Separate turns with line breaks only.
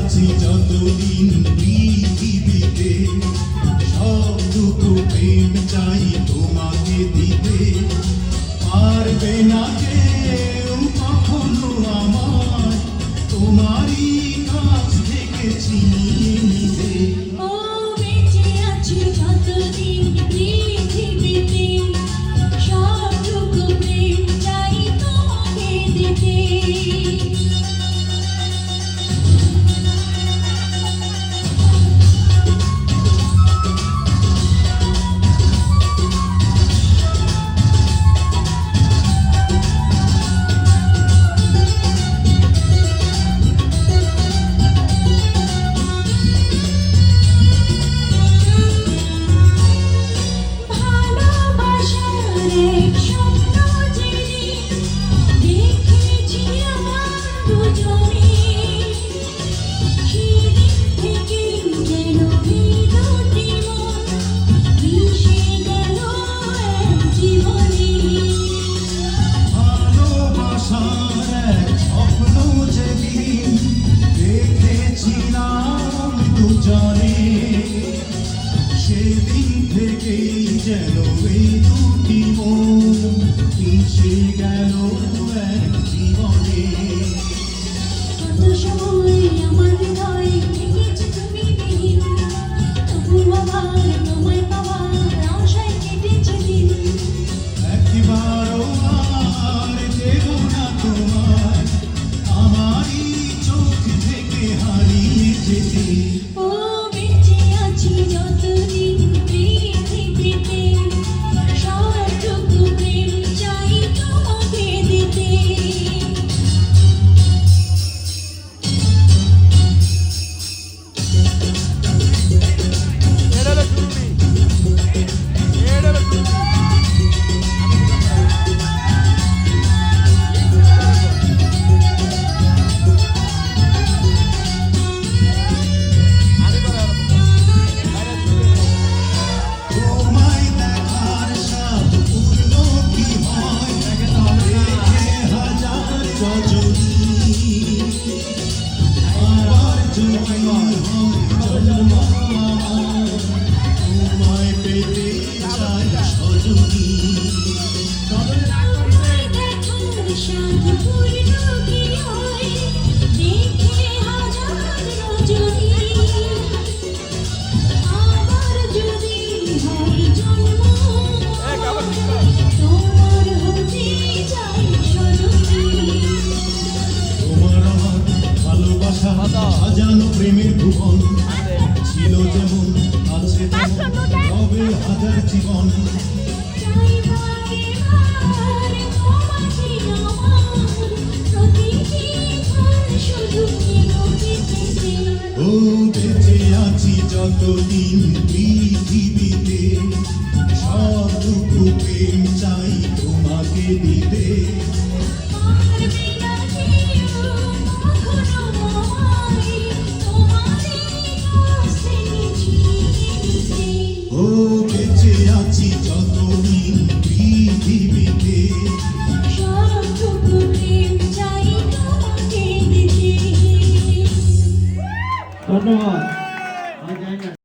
আছি যতদিন পৃথিবীতে, সবটুকু প্রেম চাই তোমাকে দিতে। পারবে না কেউ কখনো আমায় তোমারই কাছ থেকে ছিনিয়ে নিতে।
ও বেঁচে আছি যতদিন পৃথিবীতে, সবটুকু প্রেম চাই তোমাকে দিতে।
সেদিন থেকেই যেন এই দুটি মন মিশে গেল এক জীবনে।
কত সময় আমার হৃদয়ে থেকেছো তুমি বিহীন, তবু আবার তোমায় পাওয়ার আশায় কেটেছে দিন।
একবারও আর দেব না তোমায় আমারই চোখ থেকে হারিয়ে যেতে।
ও বেঁচে আছি যতদিন পৃথিবীতে, সবটুকু প্রেম চাই তোমাকে দিতে।
তোমায় দেখার স্বাদ পূর্ণ কি হয় রেখে হাজার রজনী। আবার যদি হয় জন্ম আমার, তোমায় পেতে চাই সজনী।
তোমায় দেখার স্বাদ পূর্ণ কি হয়, দেখে হাজার রজনী। আবার যদি হয় জন্ম তোমার হতে চাই সজনী।
তোমার আমার ভালোবাসা সাজানো প্রেমের ভুবন, ছিল যেমন আছে তেমন হবে হাজার জীবন।
চাই বারেবার তোমাকে আমার, প্রতিটি ক্ষণ শুধু পেতে।
ও বেঁচে আছি যতদিন পৃথিবীতে, সবটুকু প্রেম চাই তোমাকে দিতে।
আমার